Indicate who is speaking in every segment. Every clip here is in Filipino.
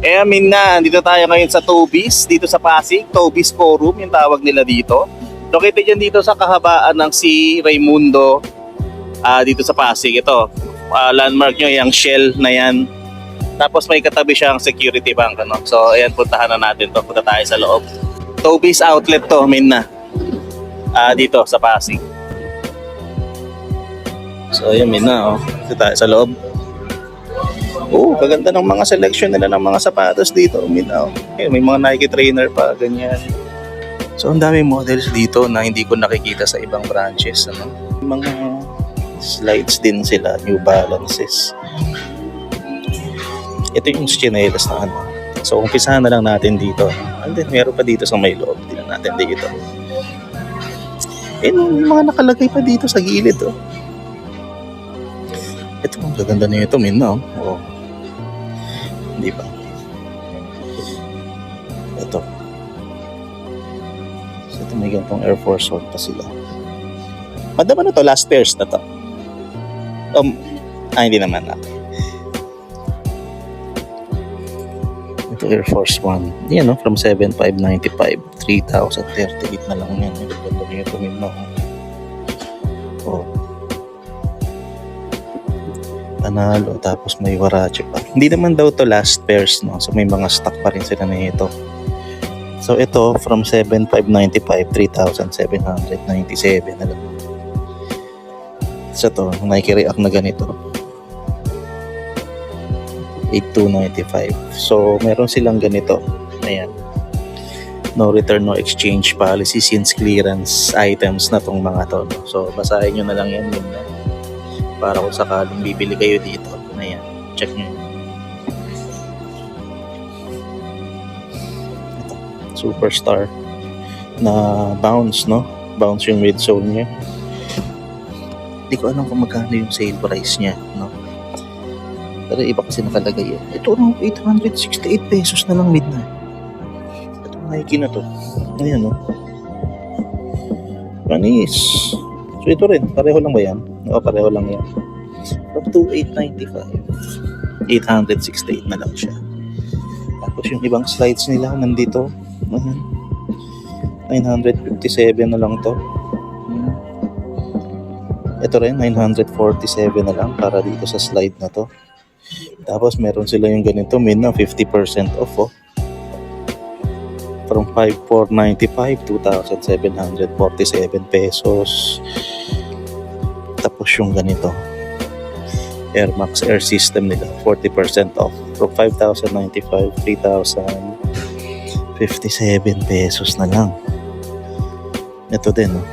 Speaker 1: Amin na, dito tayo ngayon sa Toby's, dito sa Pasig, Toby's Forum, yung tawag nila dito. Located yan dito sa kahabaan ng si Raimundo, dito sa Pasig. Ito, landmark nyo, yung Shell na yan. Tapos may katabi siyang security bank. Ano? So, ayan, puntahan na natin to. Punta tayo sa loob. Toby's outlet to, amin na. Dito sa Pasig. So, ayan, amin na. Oh. Dito tayo sa loob. Oh, kaganda ng mga selection nila ng mga sapatos dito. May mga Nike trainer pa, ganyan. So, ang dami models dito na hindi ko nakikita sa ibang branches. Ano? Mga slides din sila, New Balances. Ito yung chinelas na ano. So, umpisahan na lang natin dito. And then, meron pa dito sa may loob. Tingnan natin dito. May mga nakalagay pa dito sa gilid. Oh. Ito, ang gaganda na ito, no? Oh. Di ba? Ito. So, ito may ganitong Air Force One pa sila. Madama na to, last pairs na to. Hindi naman na. Ito Air Force One. Yan, no? From 7,595, 3,038 na lang yan. Ganda na ito, no? Oh. Panalo, tapos may Warache pa. Hindi naman daw to last pairs, no? So may mga stock pa rin sila na ito. So ito from 7,595, 3,797 na lang. So to, Nike React na ganito. 8,295. So meron silang ganito. Ayan. No return, no exchange policy since clearance items na tong mga to. No? So basahin nyo na lang yan yun na. Para kung sakaling bibili kayo dito. Ayan, check nyo. Ito, Superstar na bounce, no? Bounce yung midsole niya. Hindi ko alam kung magkano yung sale price niya, no? Pero iba kasi nakalagay yan. Ito, 868 pesos na lang midnight. Itong Nike na to. Ayan, no? Panis. So ito rin, pareho lang ba yan? Oo, pareho lang yan. From 2,895, 868 na lang siya. Tapos yung ibang slides nila nandito. 957 na lang to. Ito rin, 947 na lang para dito sa slide na to. Tapos meron sila yung ganito, na 50% off. Oh. From 5,495, 2,747 pesos. Tapos yung ganito, Air Max Air System nila, 40% off. From 5,095, 3,057 pesos na lang. Ito din, no?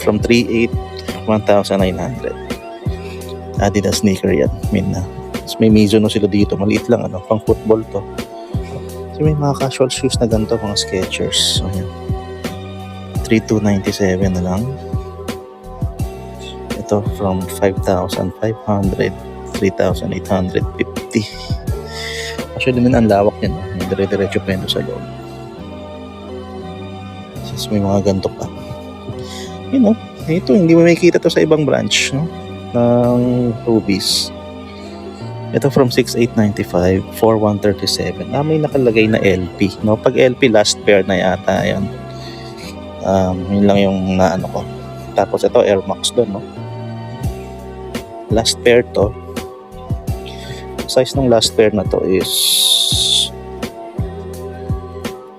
Speaker 1: From 3,800, 1,900. Adidas sneaker yan, na. May Mizuno sila dito, maliit lang, ano, pang football to. So, may mga casual shoes na ganito, mga Skechers. So, yan. 3,297 na lang. Ito from 5,500, 3,850. Actually naman ang lawak yan, no? May dire-diretso pa yun sa loob. Since may mga ganito pa. Yun, no? Ito, hindi mo makikita to sa ibang branch, no? Ng Toby's. Ito from 6,895, 4,137. May nakalagay na LP, no? Pag LP, last pair na yata yan. Yun lang yung naano ko. Tapos ito Air Max doon, no? Last pair to. Size ng last pair na to is,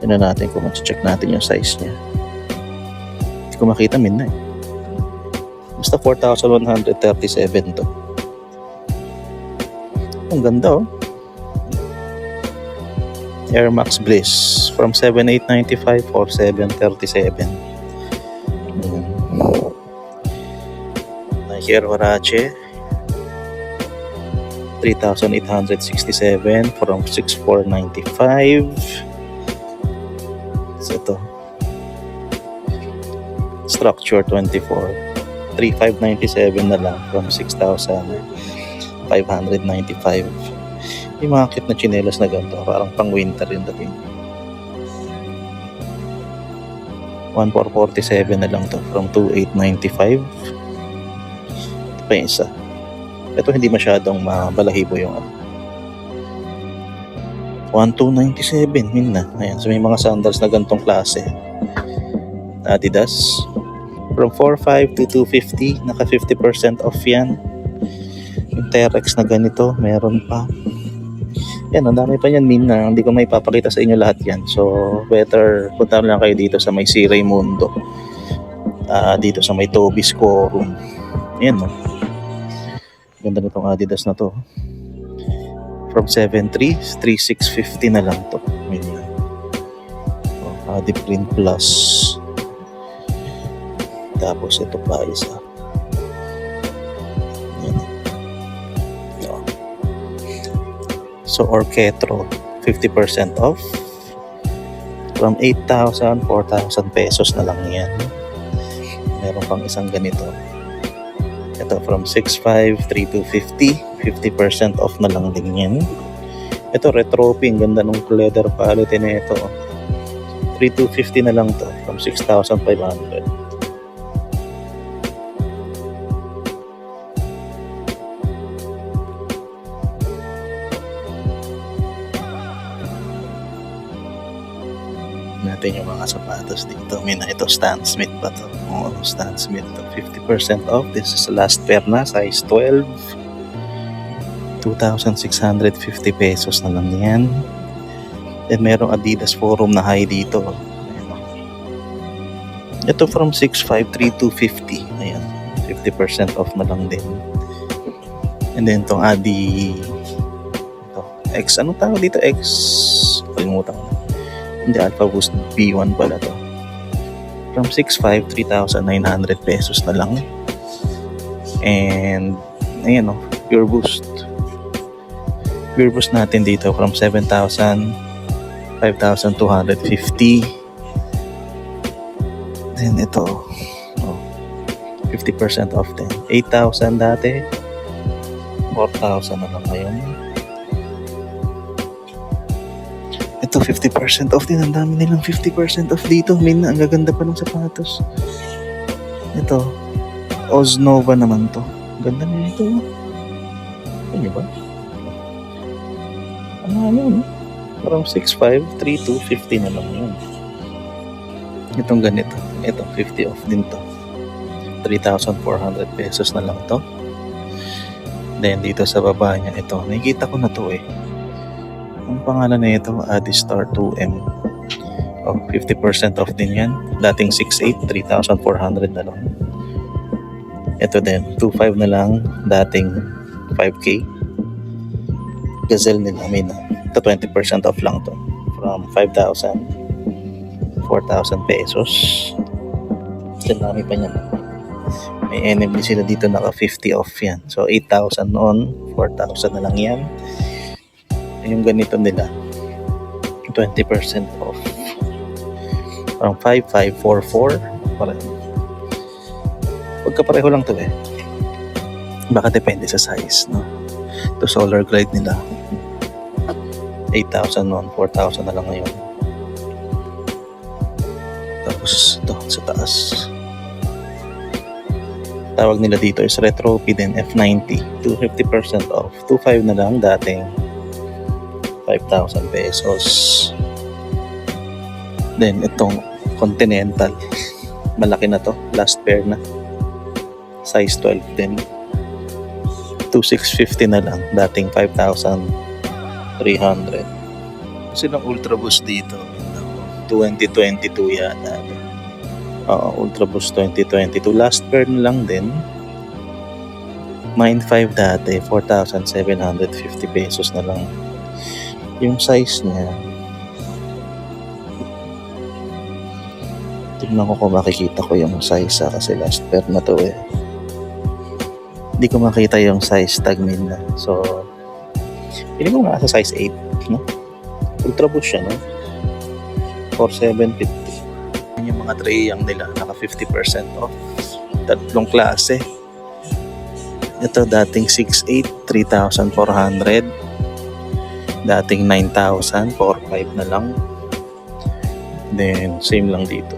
Speaker 1: yun na natin kung check natin yung size niya. Hindi ko makita na eh. Basta 4,137 to. Ang ganda, oh. Air Max Bliss from 7,895 or 7,37. Nike Air Warache 3,867 from 6,495. So ito Structure 24 3,597 na lang from 6,595. Yung mga cute na chinelas na ganito, parang pang winter yung dating. 1,447 na lang to from 2,895. Ito pa yung isa. Ito hindi masyadong mabalahibo yung ano. 1,297 min na. Ayan, so may mga sandals na gantong klase. Adidas. From 4,500 to 250, naka 50% off yan. Yung Terex na ganito, meron pa. Yan, ang dami pa yan min na. Hindi ko may papakita sa inyo lahat yan. So, better punta lang kayo dito sa may C. Raimundo. Dito sa may Toby's Quorum. Yan, no? Ganda nitong Adidas na to. From 7,300, 3,650 na lang to. Min na. Adiprint Plus. Tapos ito pa isa. Yan. So, Orketro, 50% off. From 8,000, 4,000 pesos na lang yan. Meron pang isang ganito. Ito from 6,500, 3,250. 50% off na lang din yan. Ito, Retropy. Ang ganda ng leather quality na ito. 3,250 na lang to. From 6,500. Natin yung mga sapatos dito. May na ito, Stan Smith ba to? Oo, Stan Smith to. 50% off. This is the last pair na, size 12. 2,650 pesos na lang yan. Then merong Adidas Forum na high dito. Ito from 6,500, 3,250. Ayan, 50% off na lang din. And then itong Adi ito, X, anong tawag dito? X, kalimutan ko. Hindi, Alpha Boost B1 pala to. From 6,500, 3,900 pesos na lang. And ayan o, Pure Boost. Pure Boost natin dito from 7,000, 5,250. Then ito, 50% off din. 8,000 dati, 4,000 na lang ngayon. Ito 50% off din. Ang dami nilang 50% off dito. Min, ang gaganda pa ng sapatos. Ito, Oznova naman to. Ganda na ito. Ano ba? Ano no? Parang 6,500, 3,250 na lang yun. Itong ganito. Ito, 50 off din to. 3,400 pesos na lang to. Then dito sa baba niya, ito. Nakikita ko na to eh. Ang pangalan na ito, Adistar 2M. 50% off din yan. Dating 6,800, 3,400 na lang. Ito din, 2,500 na lang. Dating 5K. Gazelle nila, may na. Ito 20% off lang to. From 5,000, 4,000 pesos. Dami pa niyan. May NMD sila dito, naka 50 off yan. So 8,000 noon, 4,000 na lang yan. Yung ganito nila 20% off from 5,544 pagkapareho lang to eh, baka depende sa size, no? To solar glide nila 8,000 noon, 4,000 na lang ngayon. Tapos ito sa taas, tawag nila dito is Retropy din, F90, 250% off, 2,500 na lang, dating 5,000 pesos. Then itong Continental, malaki na to, last pair na, size 12 din, 2,650 na lang, dating 5,300. Silang Ultra Boost dito, 2022 yata. Ultra Boost 2022, last pair na lang din, Mind 5 dati, 4,750 pesos na lang. Yung size niya, tignan ko kung makikita ko yung size kasi last pair na to eh. Hindi ko makita yung size tag nila. So, pili ko nga sa size 8, no? Ultra Boost siya, no? 4,750. Yung mga trayang nila, naka 50% off. Tatlong klase. Ito dating 6,800, 3,400. Dating 9,000, 4,500 na lang. Then, same lang dito.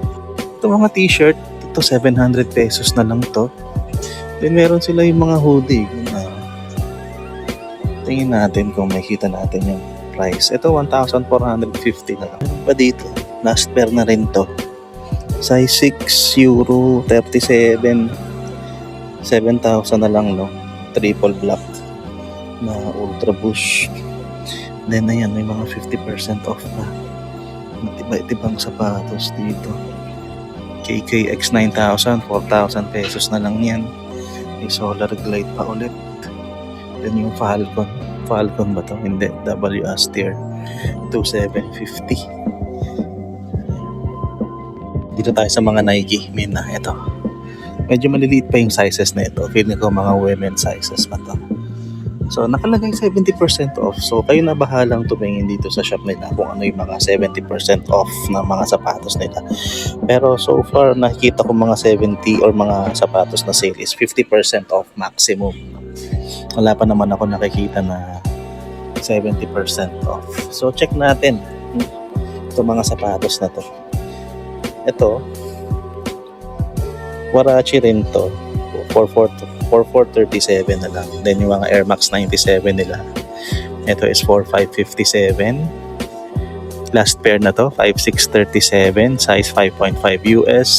Speaker 1: Ito mga t-shirt, ito 700 pesos na lang to. Then, meron sila yung mga hoodie. Tingin natin kung makikita natin yung price. Ito 1,450 na lang. Ano pa dito? Last pair na rin to. Size 6 Euro 37. 7,000 na lang, no? Triple black na Ultra Boost. Then ayan, may mga 50% off pa. Matibang sapatos dito. KKX 9,000, 4,000 pesos na lang yan. May Solar Glide pa ulit. Then yung Falcon ba to? Hindi, WS tier 2,750. Dito tayo sa mga Nike, Mina, ito. Medyo maliliit pa yung sizes na ito. Feeling ko mga women sizes pa to. So, nakalagay 70% off. So, kayo na bahalang tumingin dito sa shop nila kung ano yung mga 70% off na mga sapatos nila. Pero so far, nakikita ko mga 70 or mga sapatos na sale is 50% off maximum. Wala pa naman ako nakikita na 70% off. So, check natin itong mga sapatos na to. Ito, Warachi rin to. 4,437 na lang. Then yung mga Air Max 97 nila. Ito is 4,557. Last pair na to, 5,637. Size 5.5 US.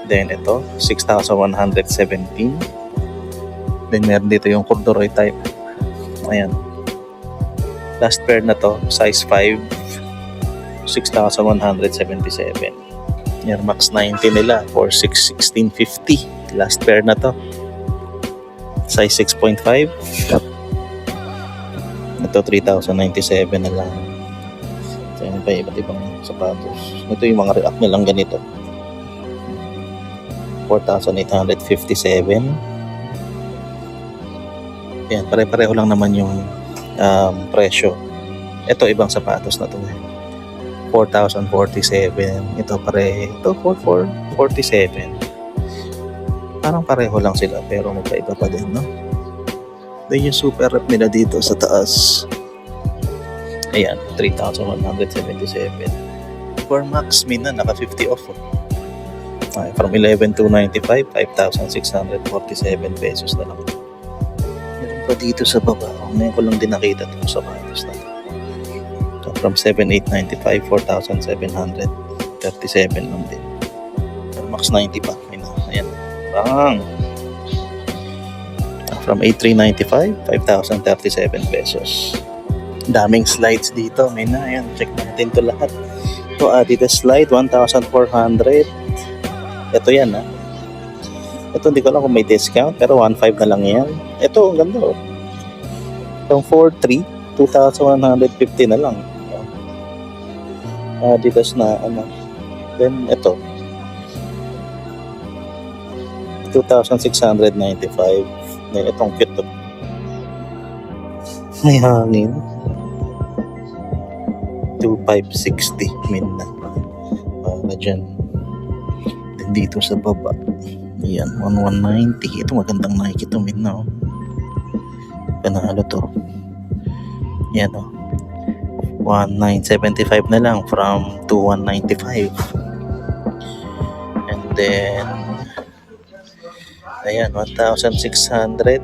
Speaker 1: Then ito, 6,117. Then meron dito yung corduroy type. Ayan. Last pair na to, size 5. 6,177. Air Max 90 nila for 6,1650. Last pair na to. Size 6.5. Ito 3,097 na lang. So yun pa iba't ibang sapatos. Ito yung mga React nilang ganito. 4,857. Yan, pare-pareho lang naman yung presyo. Ito ibang sapatos na to. 4,047. Ito ito 4,447. Parang pareho lang sila pero magkaiba pa din, no? Then yung super rep nila dito sa taas. Ayan, 3,177. For Max Min na naka 50 off. Ay, from 11,295, 5,647 pesos na lang. Meron pa dito sa baba. Ngayon ko lang din nakita itong sapatos na to. From 7,895, 4,737 lang din. Max 90 pa. Ayan. Bang! From 8,395, 5,037 pesos. Daming slides dito. Ayan, check natin to lahat. Ito Adidas slide, 1,400. Ito yan, ha. Ito hindi ko alam kung may discount, pero 1,500 na lang yan. Ito, ang ganda, oh. From 4,300, 2,150 na lang. Adidas na ano. Then ito 2,695. Then itong cute to. May hangin. 2,560 min na. Na dyan. Then dito sa baba. Ayan, 1,190. Ito magandang Nike to min na, oh. Panalo to. Yan, oh. 1,975 na lang from 2,195. And then ayan, 1,600.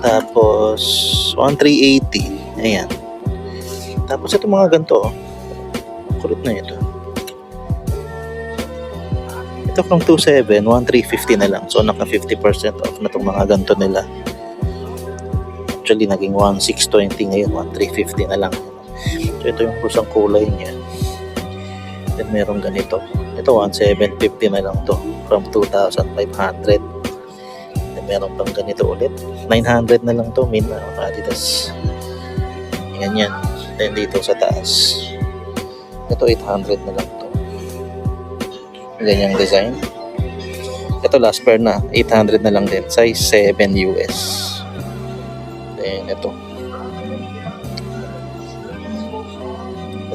Speaker 1: Tapos 1,380. Ayan. Tapos ito mga ganito, oh. Kulit na ito. Ito from 2,700, 1,350 na lang. So naka 50% off na itong mga ganito nila. Actually naging 1,620 ngayon, 1,350 na lang. So ito yung kusang kulay niya. Then meron ganito. Ito 1,750 na lang to from 2,500. Then meron pang ganito ulit. 900 na lang to, min na Adidas. Ganyan. Then dito sa taas. Ito 800 na lang to. Ganyang design. Ito last pair na, 800 na lang din. Size 7 US. Then ito.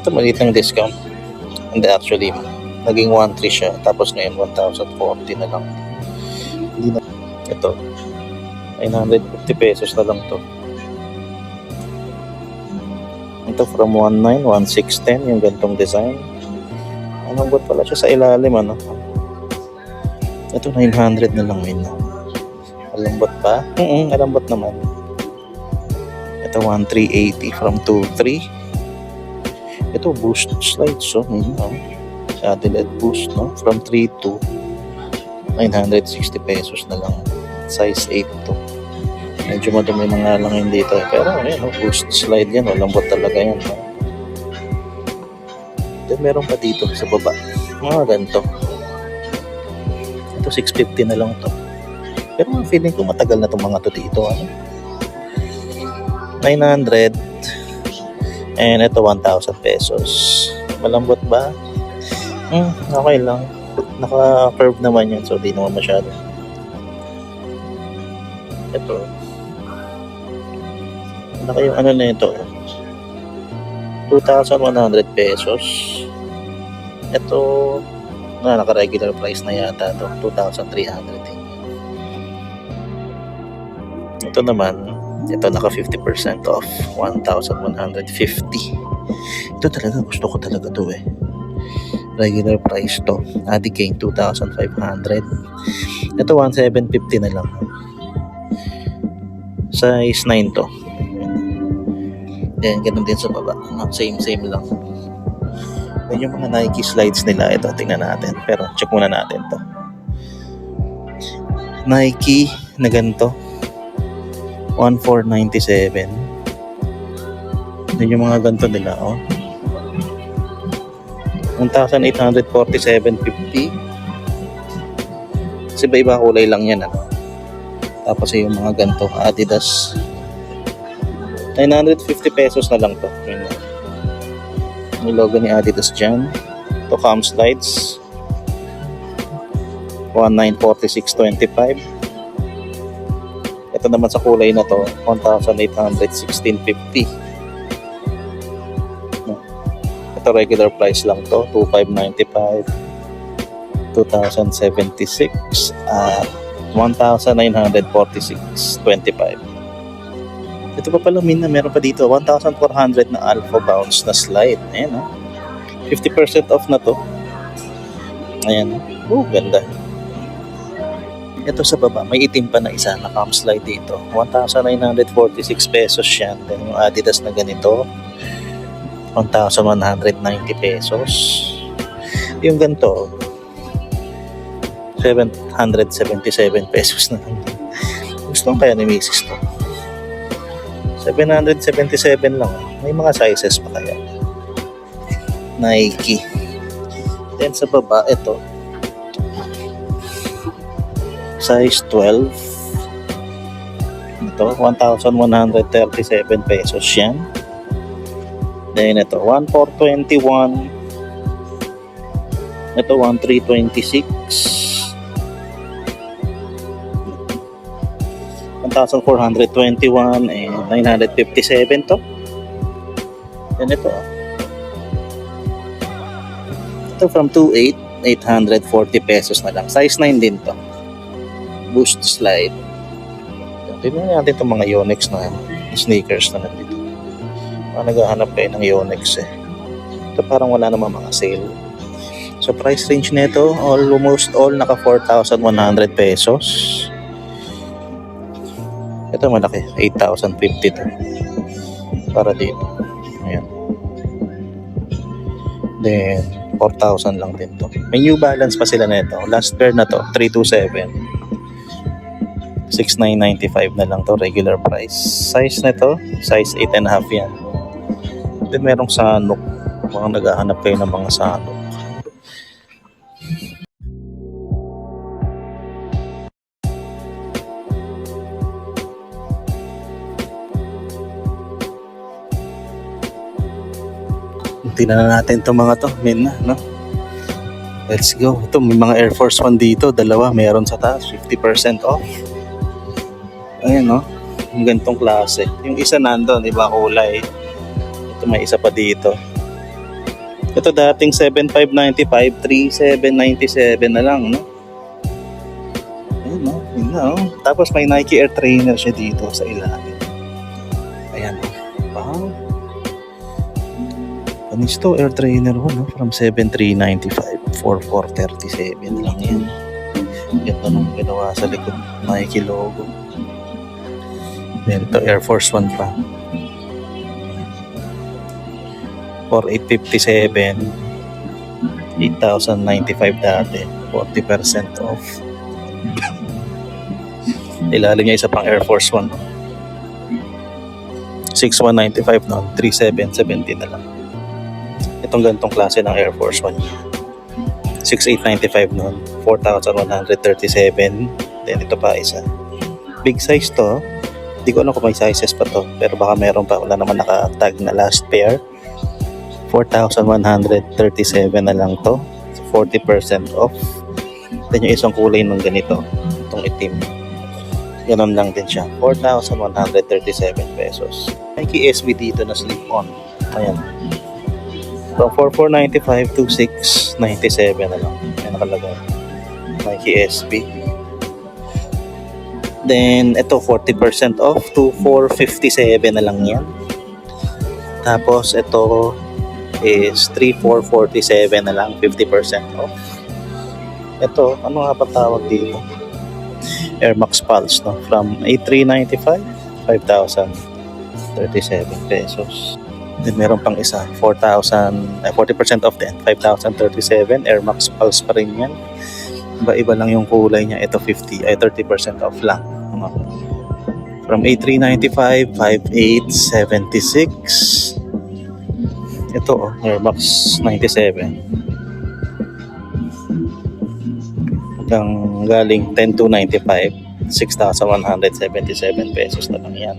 Speaker 1: Ito maliit ng discount. Hindi, actually naging 1,300 siya. Tapos ngayon 1,040 na lang. Hindi na. Ito 950 pesos na lang to. Ito from 1,900, 1,610 yung gantong design. Anong good pala siya sa ilalim, ano? Ito 900 na lang, min. Alambot pa? Alambot naman. Ito 1,380 from 2,3. Ito boost slides, so Cadillac boost, no? From 3 to 960 pesos na lang. Size 8 to. Medyo madumi na nga lang yun dito. Pero boost slide yan. Lambot talaga yan. No? Then meron pa dito sa baba. Mga ganito. Ito 650 na lang to. Pero feeling ko matagal na itong mga to dito. 900. And ito 1,000 pesos. Malambot ba? Okay lang. Naka-curve naman yan. So di naman masyado. Ito. Naka yung na ito. 2,100 pesos. Ito. Naka-regular price na yata ito. 2,300. Ito naman. Ito naka 50% off. 1,150. Ito talaga. Gusto ko talaga ito Regular price to. Adicane 2,500. Ito 1,750 na lang. Size 9 to. Then ganun din sa baba. Same lang. Then yung mga Nike slides nila, ito tingnan natin. Pero check muna natin to. Nike na ganito. 1,497. Then yung mga ganito nila, 1,847.50. Kasi iba kulay lang yan, Tapos yung mga ganito, Adidas. 950 pesos na lang to. Yung logo ni Adidas dyan. Ito cam slides. 1,946.25. Ito naman sa kulay na to, 1,816.50. Ito regular price lang to, 2,595, 2,076 at 1,946.25. Ito pa pala meron pa dito 1,400 na Alpha Bounce na slide. Ayan 50% off na to. Ayan ganda. Ito sa baba may itim pa na isa na cam slide dito, 1,946 pesos yan. Then yung Adidas na ganito 1,190 pesos. Yung ganito 777 pesos na. Gusto kaya ni Mrs. to. 777 lang. May mga sizes pa kaya. Nike. Then sa baba ito size 12. Ito 1,137 pesos yan. Then ito 1,421. Ito 1,326. 1,421 and 957 to. Then ito from 2,840 pesos na lang. Size 9 din to. Boost slide. Tignan natin itong mga Yonex na sneakers na nandito. Naghahanap kayo ng Yonex Ito parang wala namang mga sale. So price range nito almost all naka 4,100 pesos. Ito malaki, 8,050 to. Para dito. Ayan. Then 4,000 lang din to. May New Balance pa sila nito. Last pair na to, 327. 6,995 na lang to, regular price. Size nito, size 8.5 yan. Then merong Sanok. Mukhang naghahanap kayo ng mga Sanok. Tingnan na natin itong mga to. Let's go. Ito, may mga Air Force 1 dito. Dalawa, meron sa taas. 50% off. Ayan, yung ganitong klase. Yung isa nandun, iba kulay. Ito, may isa pa dito. Ito dating 7,595, 3,797 na lang, Ayan, yun Tapos may Nike Air Trainer siya dito sa ilalim. Ayan, wow. Anisto Air Trainer 1, from 7,395, 4,437 lang yan. Ito nung ginawa sa likod, Nike logo. Then ito Air Force 1 pa. for 857, 8,095 dati, 40% off. Ilalim niya isa pang Air Force One, 6,195 noon, 3,770 na lang. Itong ganitong klase ng Air Force One, 6,895 noon, 4,137. Then ito pa isa, big size to. Hindi ko alam kung may sizes pa to, pero baka meron pa, wala naman naka-tag na last pair. 4,137 na lang to, 40% off. Then yung isang kulay ng ganito, itong itim, ganon lang din siya, 4,137 pesos. Nike SB dito na slip-on, ayan, from 4,495 to 6,97 na lang, ayan nakalagay, Nike SB. Then ito 40% off to 457 na lang yan. Tapos ito is 3,447 na lang, 50% off. Ito, ano nga ba tawag dito? Air Max Pulse, no? From 8,395, 5,037 pesos. Then meron pang isa, 40% off din, 5,037, Air Max Pulse pa rin yan. Iba-iba lang yung kulay niya. Ito 30% off lang. From 8,395, 5,876. Ito Air Max 97. Hanggang galing 10,295, 6,177 pesos na lang yan.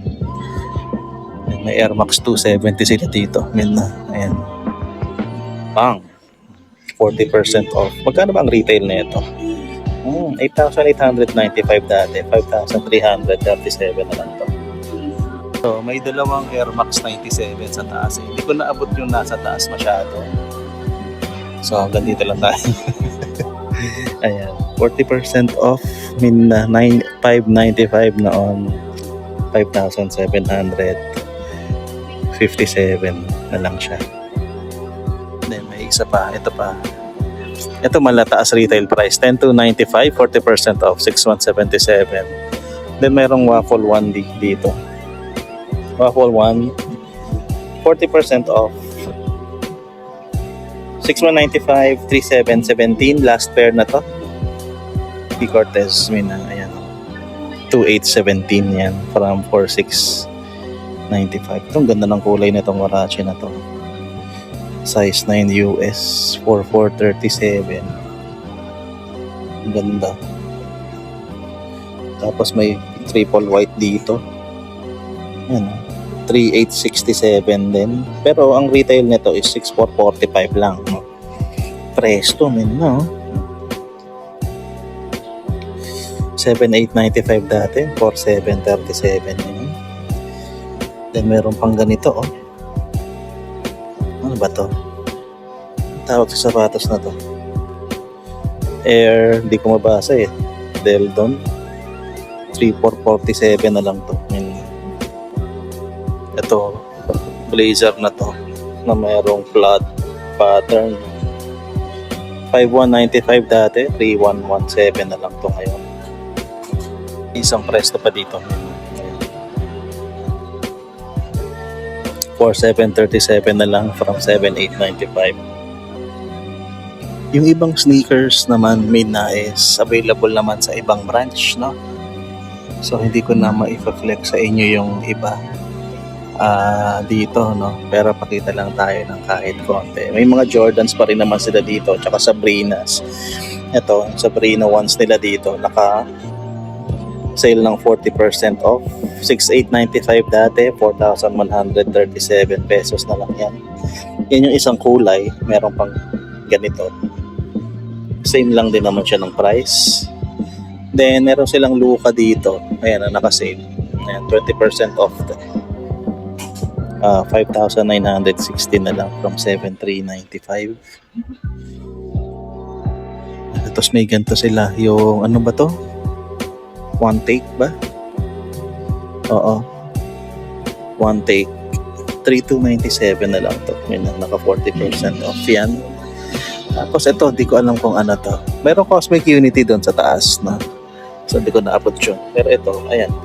Speaker 1: May Air Max 270 sila dito. Ayan. Bang! 40% off. Magkano ba ang retail na ito? 8,895 dati, 5,337 na lang to. So, may dalawang Air Max 97 sa taas. Hindi ko naabot yung nasa taas masyado. So, hanggang dito lang tayo. Ayan, 40% off. 595 noon, 5,757 na lang siya. Then, may isa pa. Ito pa. Ito malataas retail price, 10,295, 40% off, 6,177. Then mayroong Waffle 1D dito. Waffle 1, 40% off, 6,195, 3,717. Last pair na to. P. Cortez, ayan. 2,817 yan from 4,695. Itong ganda ng kulay na itong Warachi na to. Size 9 US, 4,437. Ganda. Tapos may triple white dito. Ayan, 3,867 din. Pero ang retail nito is 6,445 lang. Presto, no? 7,895 dati, 4,737 yun. Then meron pang ganito, Ano ba to? Tawag sa sapatos na to. Air, di ko mabasa Deldon. 3,447 na lang to. Ito, blazer na to na mayroong flood pattern. 5,195 dati, 3,117 na lang to ngayon. Isang presto pa dito. 4,737 na lang from 7,895. Yung ibang sneakers naman is available naman sa ibang branch, no? So hindi ko na ma-flex sa inyo yung iba dito, no? Pero pakita lang tayo ng kahit konti. May mga Jordans pa rin naman sila dito, tsaka Sabrinas. Ito, Sabrina ones nila dito, naka sale ng 40% off. 6,895 dati, 4,137 pesos na lang yan. Yan yung isang kulay, meron pang ganito. Same lang din naman siya ng price. Then meron silang Luka dito. Ayan na naka-sale. Ayan, 20% off. 5,960 na lang from 7,395. Tapos may ganito sila. Yung ano ba to? One take ba? Oo. One take. 3,297 na lang to. May naka 40% off yan. Tapos ito, di ko alam kung ano to. Mayroong Cosmic Unity doon sa taas, no? So di ko naabot yun. Pero ito, ayan.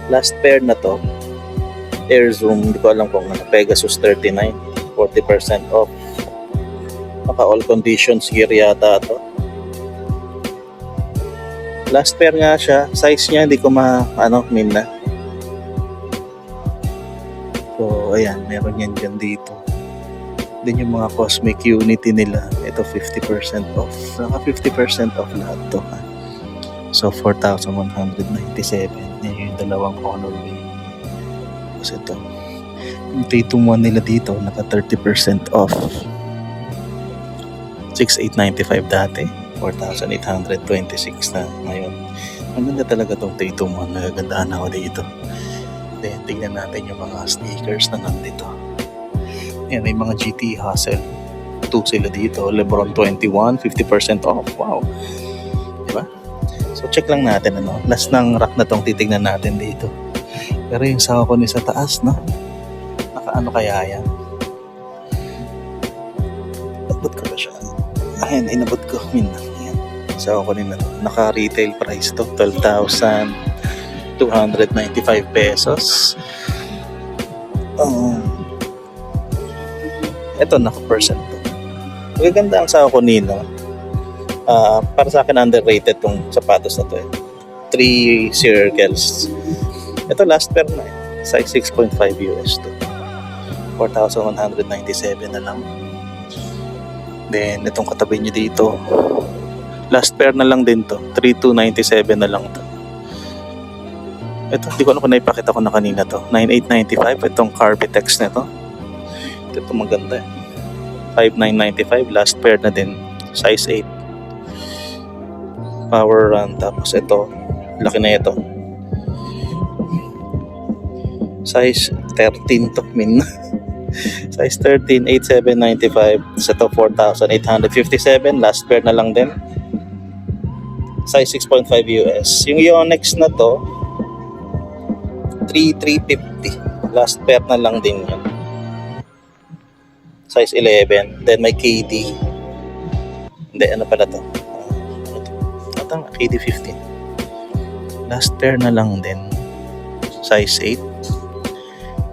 Speaker 1: Last pair na to. Air Zoom, hindi ko alam kung ano, Pegasus 39, 40% off. Naka all conditions gear yata to. Last pair nga siya, size niya hindi ko min na. So ayan, meron yan dyan dito. Then yung mga Cosmic Unity nila, ito 50% off. Naka 50% off lahat to. So 4,197. Yan yung dalawang colorway. Tapos ito, yung Tatum 1 nila dito, naka 30% off. 6,895 dati, 4,826 na ngayon. Ang ganda talaga tong Tatum 1, nagagandaan ako dito. Then tingnan natin yung mga sneakers na nandito. Yan, may mga GT Hustle 2 sila dito. Lebron 21, 50% off. Wow, diba? So check lang natin ano. Last ng rack na tong titignan natin dito. Pero yung sa ko ni sa taas, no? Nakaano kaya yan? Abot ko ba siya? Ayan, inabot ko. Ayan. Sa ko ni na to. Naka-retail price to. 12,295 pesos. Ito, naka-percent to. Magaganda ang sa ko nino. Para sa akin, underrated tong sapatos na to. 3 circles. Ito last pair na size 6.5 US to. 4,197 na lang. Then itong katabi nyo dito, last pair na lang din to. 3,297 na lang to. Ito, hindi ko alam kung naipakita ko na kanina to. 9,895 itong Carbitex na to. Ito maganda. 5,995 last pair na din. Size 8. Power Run. Tapos ito, laki na ito. Size 13 to min. Size 13, 8,795. Sa to 4,857. Last pair na lang din. Size 6.5 US. Yung Yonex na to 3,350. Last pair na lang din yan. Size 11. Then may KD. Hindi, ano pala to? Tama, KD 15. Last pair na lang din. Size 8.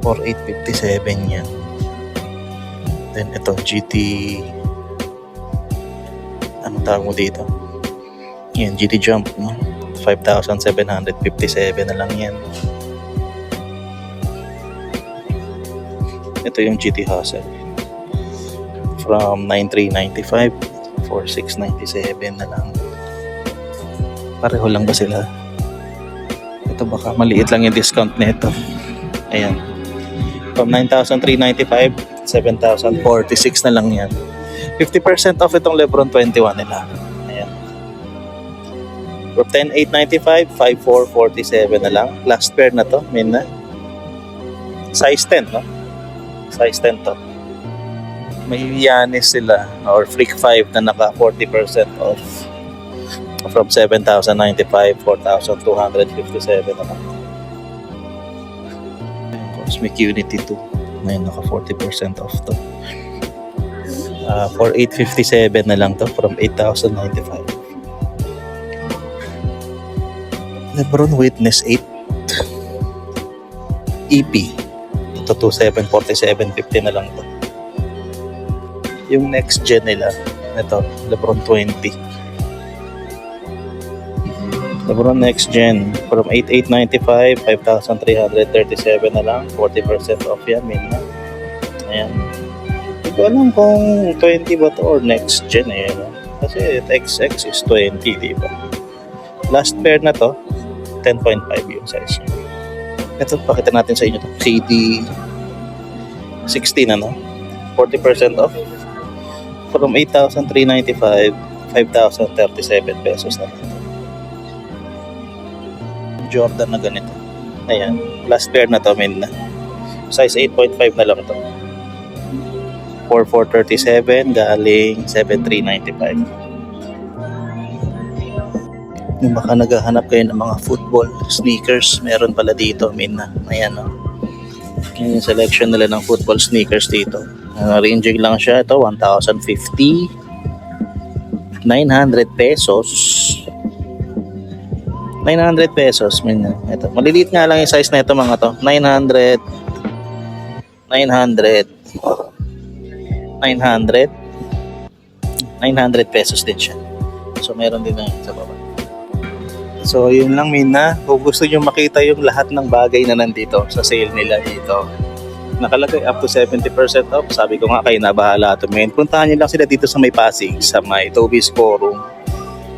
Speaker 1: 4,857 yan. Then ito GT, ano tawag mo dito? Yan, GT Jump, no? 5,757 na lang yan. Ito yung GT Hustle. From 9,395, 4,697 na lang. Pareho lang ba sila? Ito baka maliit lang yung discount nito. Ayan. From 9,395, 7,046 na lang yan. 50% off itong Lebron 21 nila. Ayan. From 10,895, 5,447 na lang. Last pair na to, min na. Size 10, no? Size 10 to. May Yanis sila, or Freak 5 na naka 40% off. From 7,095, 4,257 na lang. Cosmic Unity 2. Ngayon naka 40% off to. 4,857 na lang to from 8,095. Lebron Witness 8 EP. Ito 2,747.50 na lang to. Yung next gen nila, ito Lebron 20. Lebron next gen from 8,895, 5,337 na lang, 40% off yan, min na. Ayan. Hindi ko alam kung 20 ba to or next gen eh, no? Kasi XX is 20, di ba? Last pair na to, 10.5 yung size niya. Ito, pakita natin sa inyo to. KD 16 ano? 40% off. From 8,395, 5,037 pesos na lang. Jordan na ganito. Ayan. Last pair na to, min na. Size 8.5 na lang to. 4,437 galing 7,395. Kung baka naghahanap kayo ng mga football sneakers, meron pala dito, min na. Ayan o. Yung selection nila ng football sneakers dito. Ranging lang siya. Ito, 1,050. 900 pesos. 900 pesos. Ito. Maliliit nga lang yung size na ito mga to. 900 900. 900. 900 pesos din siya. So meron din na sa baba. So yun lang Mina, kung gusto nyo makita yung lahat ng bagay na nandito sa sale nila dito, nakalagay up to 70% off. Sabi ko nga kayo na bahala to men. Puntahan nyo lang sila dito sa may Pasig, sa may Toby's Forum,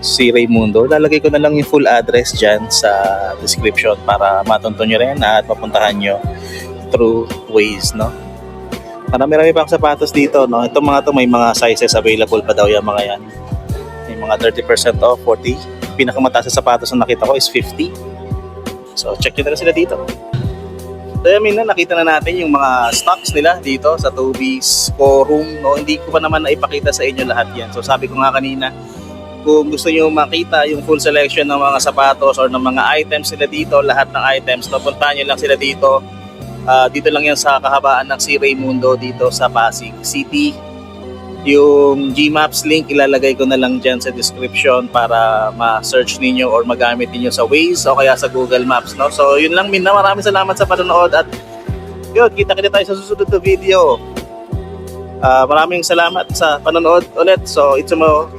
Speaker 1: si Raymundo. Lalagay ko na lang yung full address dyan sa description para matunto nyo rin at mapuntahan nyo through Waze, no? Marami-rami pang sapatos dito, no? Itong mga to may mga sizes available pa daw yung mga yan. May mga 30% off, 40. Pinakamataas sa sapatos na nakita ko is 50. So check nyo na sila dito. So yun na, nakita na natin yung mga stocks nila dito sa Toby's Forum, no? Hindi ko pa naman naipakita sa inyo lahat yan. So sabi ko nga kanina, kung gusto nyo makita yung full selection ng mga sapatos or ng mga items nila dito, lahat ng items, no? Puntahan nyo lang sila dito. Dito lang yan sa kahabaan ng si Raymundo dito sa Pasig City. Yung Gmaps link ilalagay ko na lang dyan sa description para ma-search ninyo or magamit ninyo sa Waze o kaya sa Google Maps, no? So yun lang Mina, maraming salamat sa panonood at yun, kita-kita tayo sa susunod na video. Maraming salamat sa panonood ulit. So itsumo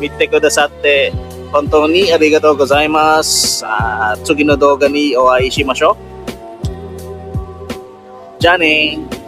Speaker 1: mitte kudasatte hontou ni arigatou gozaimasu. Tsugi no douga ni o ai shimashou. じゃあねー。